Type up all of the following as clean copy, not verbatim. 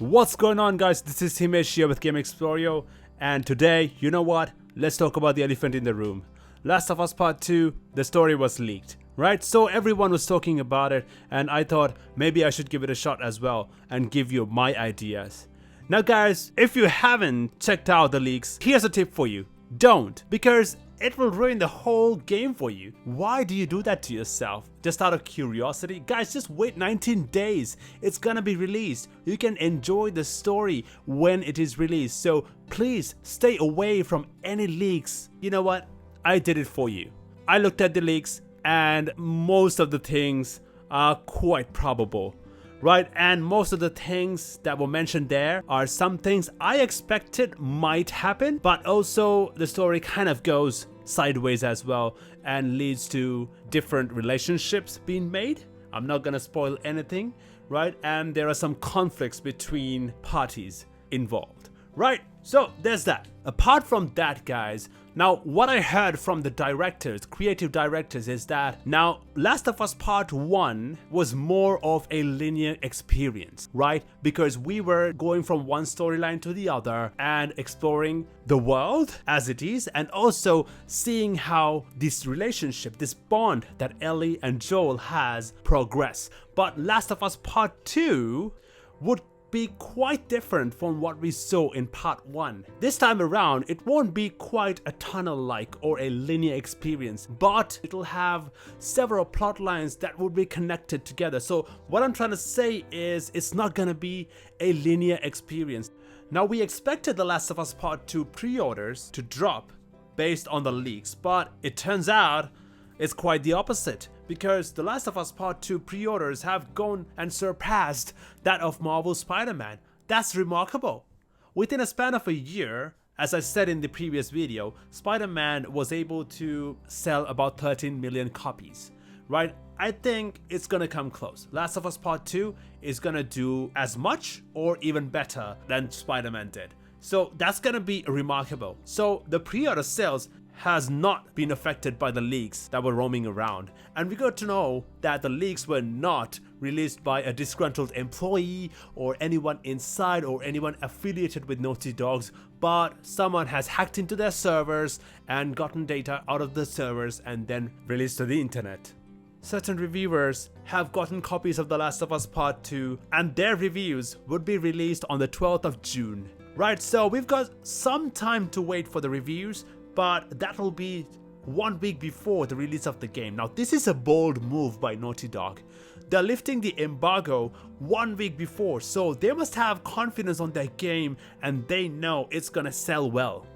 What's going on, guys? This is Himesh here with Game Explorio, and today, you know what? Let's talk about the elephant in the room. Last of Us Part 2, the story was leaked, right? So everyone was talking about it, and I thought maybe I should give it a shot as well and give you my ideas. Now guys, if you haven't checked out the leaks, here's a tip for you. Don't, because it will ruin the whole game for you. Why do you do that to yourself? Just out of curiosity? Guys, just wait 19 days. It's gonna be released. You can enjoy the story when it is released. So please stay away from any leaks. You know what? I did it for you. I looked at the leaks and most of the things are quite probable. Right, and most of the things that were mentioned there are some things I expected might happen, but also the story kind of goes sideways as well and leads to different relationships being made. I'm not gonna spoil anything, right? And there are some conflicts between parties involved, right? So there's that. Apart from that, guys, now what I heard from the directors, creative directors, is that now Last of Us Part 1 was more of a linear experience, right? Because we were going from one storyline to the other and exploring the world as it is, and also seeing how this relationship, this bond that Ellie and Joel has progressed. But Last of Us Part 2 would be quite different from what we saw in part 1. This time around, it won't be quite a tunnel-like or a linear experience, but it'll have several plot lines that will be connected together. So what I'm trying to say is it's not gonna be a linear experience. Now, we expected The Last of Us Part 2 pre-orders to drop based on the leaks, but it turns out it's quite the opposite, because The Last of Us Part 2 pre-orders have gone and surpassed that of Marvel's Spider-Man. That's remarkable. Within a span of a year, as I said in the previous video, Spider-Man was able to sell about 13 million copies, right? I think it's gonna come close. Last of Us Part 2 is gonna do as much or even better than Spider-Man did. So that's gonna be remarkable. So the pre-order sales has not been affected by the leaks that were roaming around, and we got to know that the leaks were not released by a disgruntled employee or anyone inside or anyone affiliated with Naughty Dogs, but someone has hacked into their servers and gotten data out of the servers and then released to the internet. Certain reviewers have gotten copies of The Last of Us Part 2, and their reviews would be released on the 12th of June. Right, so we've got some time to wait for the reviews, but that will be 1 week before the release of the game. Now, this is a bold move by Naughty Dog. They're lifting the embargo 1 week before, so they must have confidence on their game and they know it's gonna sell well.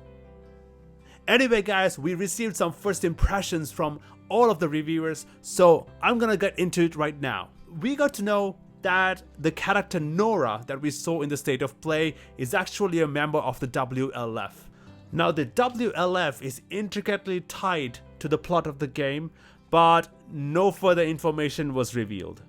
Anyway, guys, we received some first impressions from all of the reviewers, so I'm gonna get into it right now. We got to know that the character Nora that we saw in the State of Play is actually a member of the WLF. Now, the WLF is intricately tied to the plot of the game, but no further information was revealed.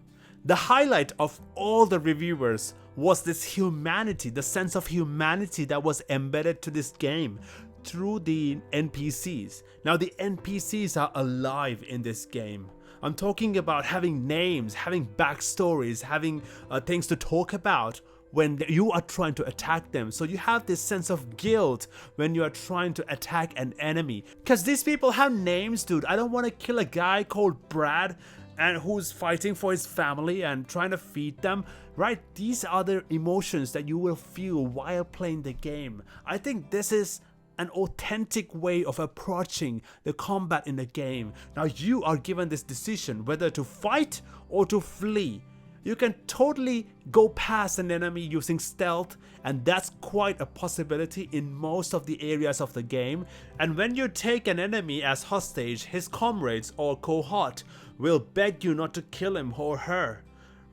The highlight of all the reviewers was this humanity, the sense of humanity that was embedded to this game through the NPCs. Now, the NPCs are alive in this game. I'm talking about having names, having backstories, having things to talk about when you are trying to attack them. So you have this sense of guilt when you are trying to attack an enemy, because these people have names, dude. I don't want to kill a guy called Brad and who's fighting for his family and trying to feed them, right? These are the emotions that you will feel while playing the game. I think this is an authentic way of approaching the combat in the game. Now, you are given this decision whether to fight or to flee. You can totally go past an enemy using stealth, and that's quite a possibility in most of the areas of the game. And when you take an enemy as hostage, his comrades or cohort will beg you not to kill him or her.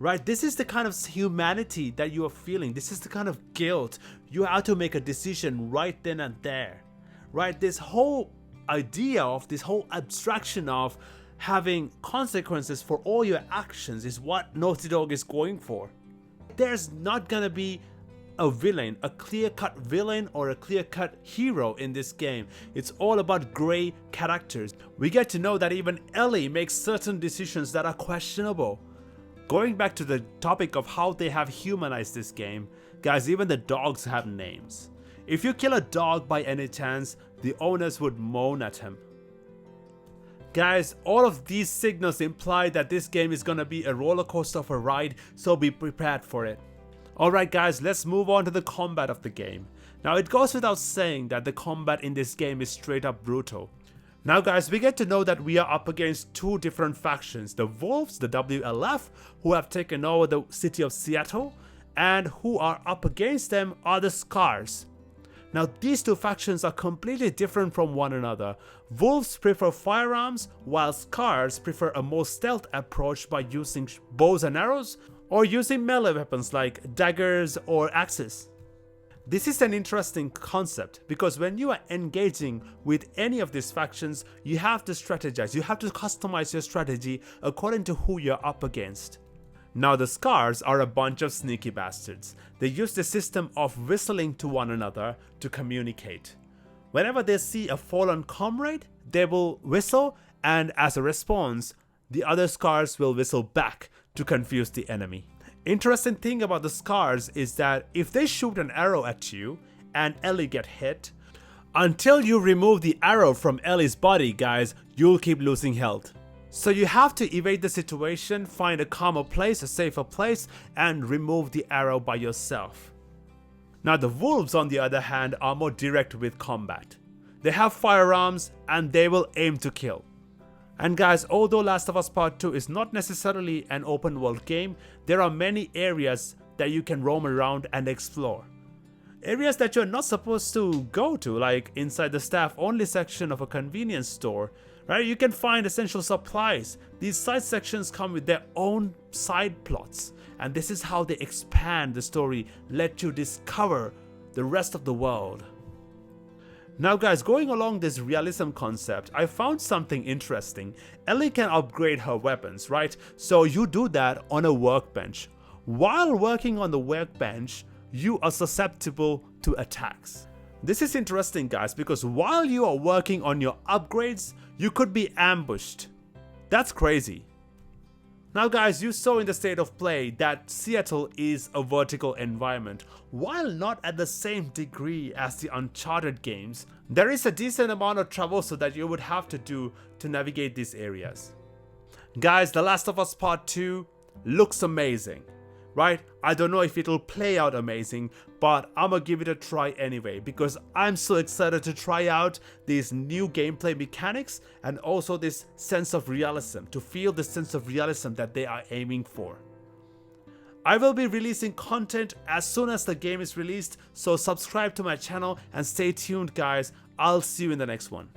Right? This is the kind of humanity that you are feeling. This is the kind of guilt. You have to make a decision right then and there. Right? This whole idea of this whole abstraction of having consequences for all your actions is what Naughty Dog is going for. There's not gonna be a villain, a clear-cut villain or a clear-cut hero in this game. It's all about grey characters. We get to know that even Ellie makes certain decisions that are questionable. Going back to the topic of how they have humanized this game, guys, even the dogs have names. If you kill a dog by any chance, the owners would moan at him. Guys, all of these signals imply that this game is gonna be a roller coaster of a ride, so be prepared for it. Alright guys, let's move on to the combat of the game. Now it goes without saying that the combat in this game is straight up brutal. Now guys, we get to know that we are up against two different factions, the Wolves, the WLF, who have taken over the city of Seattle, and who are up against them are the Scars. Now these two factions are completely different from one another. Wolves prefer firearms, while Scars prefer a more stealth approach by using bows and arrows, or using melee weapons like daggers or axes. This is an interesting concept because when you are engaging with any of these factions, you have to strategize, you have to customize your strategy according to who you're up against. Now the Scars are a bunch of sneaky bastards. They use the system of whistling to one another to communicate. Whenever they see a fallen comrade, they will whistle, and as a response, the other Scars will whistle back to confuse the enemy. Interesting thing about the Scars is that if they shoot an arrow at you and Ellie get hit, until you remove the arrow from Ellie's body, guys, you'll keep losing health. So you have to evade the situation, find a calmer place, a safer place, and remove the arrow by yourself. Now the Wolves on the other hand are more direct with combat. They have firearms and they will aim to kill. And guys, although Last of Us Part 2 is not necessarily an open world game, there are many areas that you can roam around and explore. Areas that you're not supposed to go to, like inside the staff only section of a convenience store, right? You can find essential supplies. These side sections come with their own side plots, and this is how they expand the story, let you discover the rest of the world. Now guys, going along this realism concept, I found something interesting. Ellie can upgrade her weapons, right? So you do that on a workbench. While working on the workbench, you are susceptible to attacks. This is interesting guys, because while you are working on your upgrades, you could be ambushed. That's crazy. Now guys, you saw in the state of play that Seattle is a vertical environment. While not at the same degree as the Uncharted games, there is a decent amount of traversal that you would have to do to navigate these areas. Guys, The Last of Us Part 2 looks amazing, right? I don't know if it'll play out amazing, but I'm gonna give it a try anyway because I'm so excited to try out these new gameplay mechanics and also this sense of realism, to feel the sense of realism that they are aiming for. I will be releasing content as soon as the game is released, so subscribe to my channel and stay tuned guys. I'll see you in the next one.